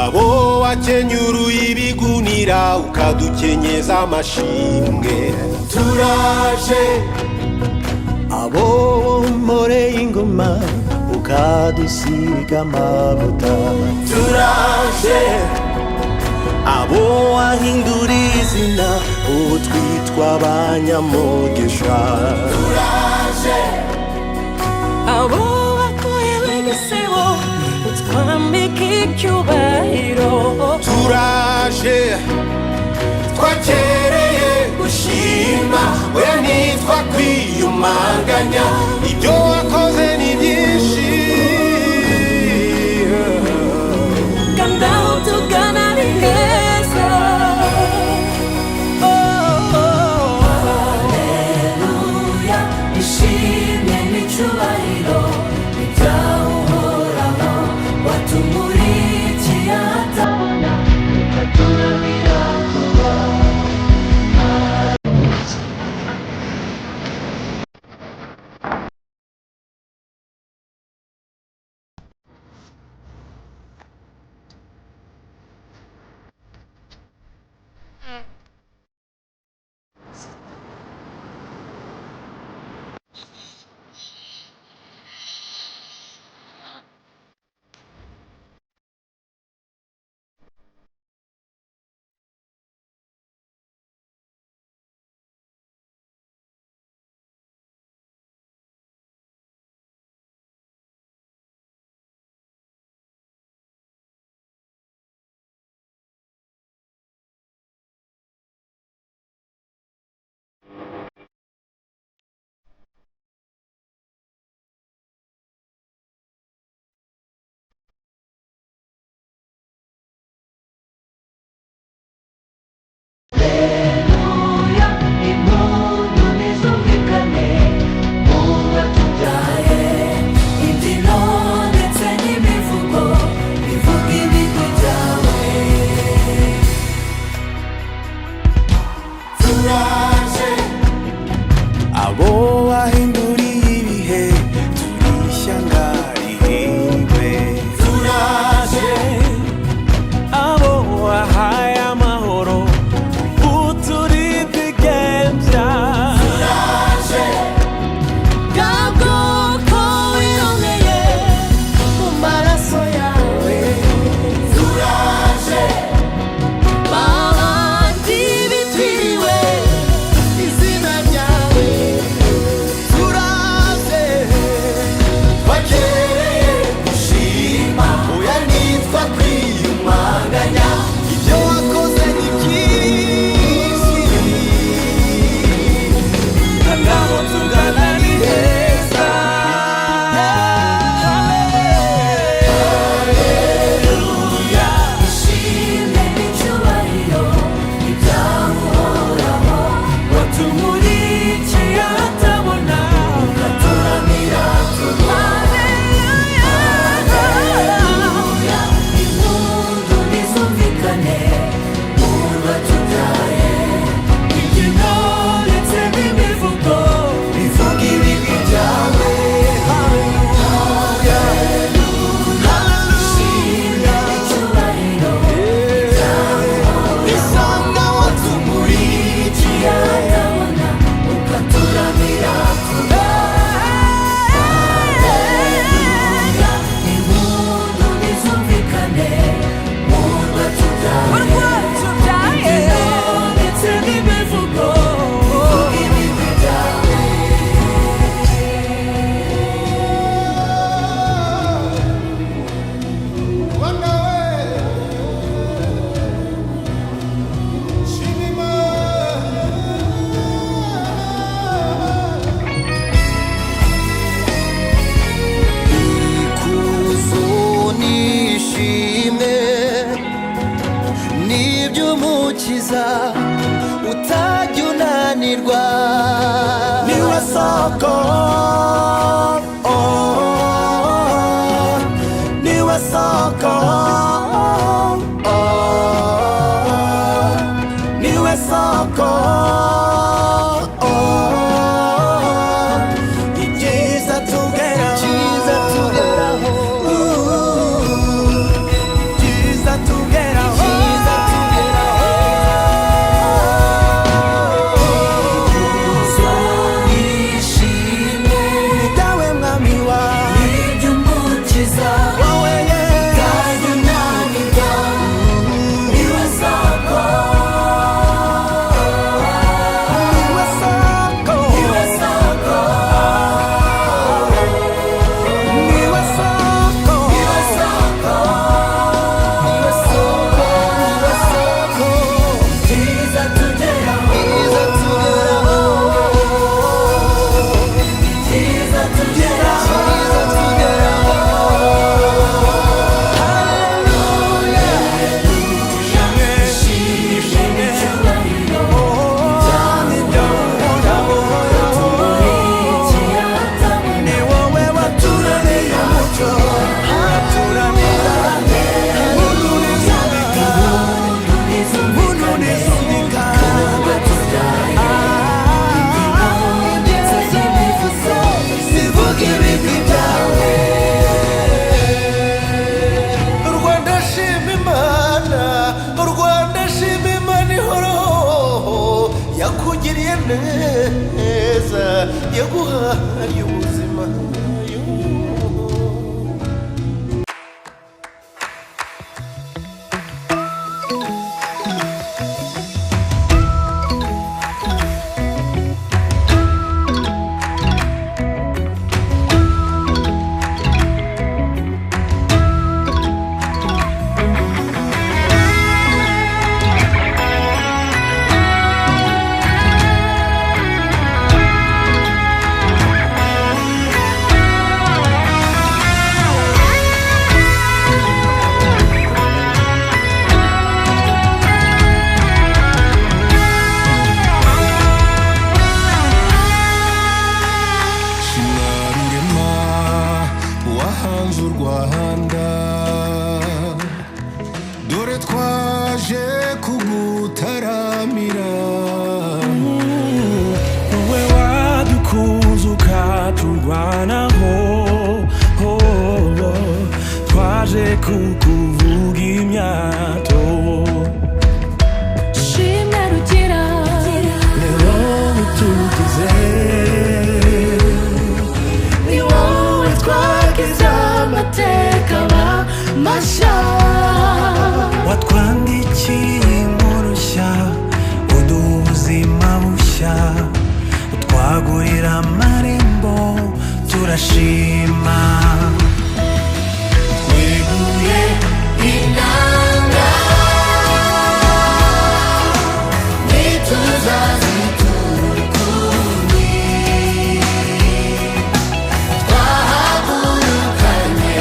abo wakenyuruye ibigunira ukadukenyeza amashimwe turaje abo womoreye ingoma ukadusiga amavuta turaje abo wahinduriye izina ubu twitwa abanyamugisha turaje abo wakuye w'igisebo utwambika icyubahiro turaje twakereye gushima oya nitwa kwiyumanganya ibyo wakoze ni byinshi kandi aho tugana ni heza. Haleluya, ishimwe n'icyubahiro ibyawe uhoraho watumurikiye ahatabona ukaturamira kuba. Haleluya, impundu nizumvikane mu batubyaye, imbyino ndetse n'imivugo bivuga ibigwi byawe. turaje abo wahinduriye ibihe turi ishyanga rihingwe turaje abo wahaye amahoro uturipigembya turaje Bwa bwoko wirongeye mu maraso yawe, turaje babandi bitwiriwe izina ryawe. turaze twakereye gushima oya nitwa kwiyumanganya ibyo wakoze ni byinshi kandi aho tugana ni heza haleluya Ishimwe n'icyubahiro ibyawe uhoraho watumurikiye ahatabona ukaturamira kuba. Haleluya, impundu nizumvikane mu batubyaye, imbyino ndetse n'imivugo bivuga ibigwi byawe. haleluya Ishimwe n'icyubahiro isanga watumurikiye ahatabona ukaturamira kuba. Haleluya, impundu nizumvikane mu batubyaye, imbyino ndetse n'imivugo bivuga ibigwi byawe. ikuzo nishimwe n'iby'umukiza utajya unanirwa niwe soko niwe soko niwe soko ibyiza tugeraho ibyiza tugeraho neza yaguhaye ubuzima. Dore twaje kugutaramira, wowe wadukunze ukaturwanaho, twaje kukuvuga imyato. shimwe rugira ni wowe utugize, ni wowe twagize amateka mashya. watwandikiye inkuru nshya, uduha ubuzima bushya, utwagurira amarembo, turashima. Tweguye inanga ntituzazitura ukundi, twahagurukanye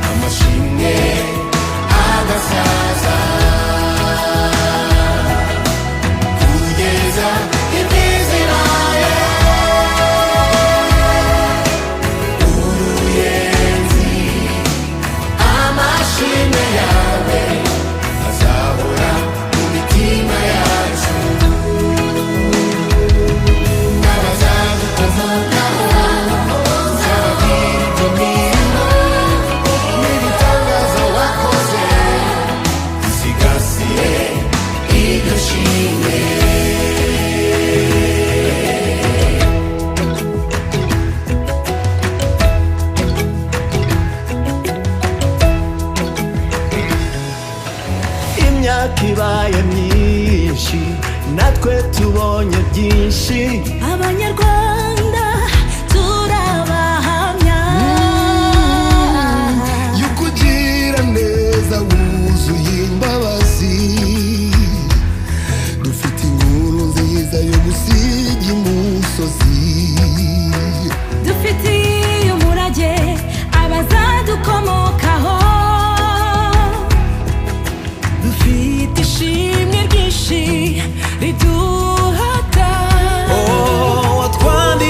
amashimwe agasaza kugeza imiziraye. Uruyenzi amashimwe yawe azahora mu mitima yacu, n'abazadukomokaho uzababwira ibyo mirimo n'ibitangaza wakoze, dusigasiye iryo shimwe. Imyaka ibaye myinshi natwe tubonye byinshi, Abanyarwanda turabahamya yukugira neza wuzuye imbabazi. Dufite inkuru nziza yo gusiga imusozi, dufitiye umurage abazadukomokaho, dufite ishimwe ryinshi riduhata. watwandikiye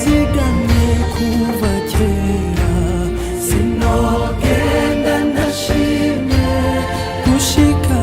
wazigamye kuva kera sinogenda ntashimye gushika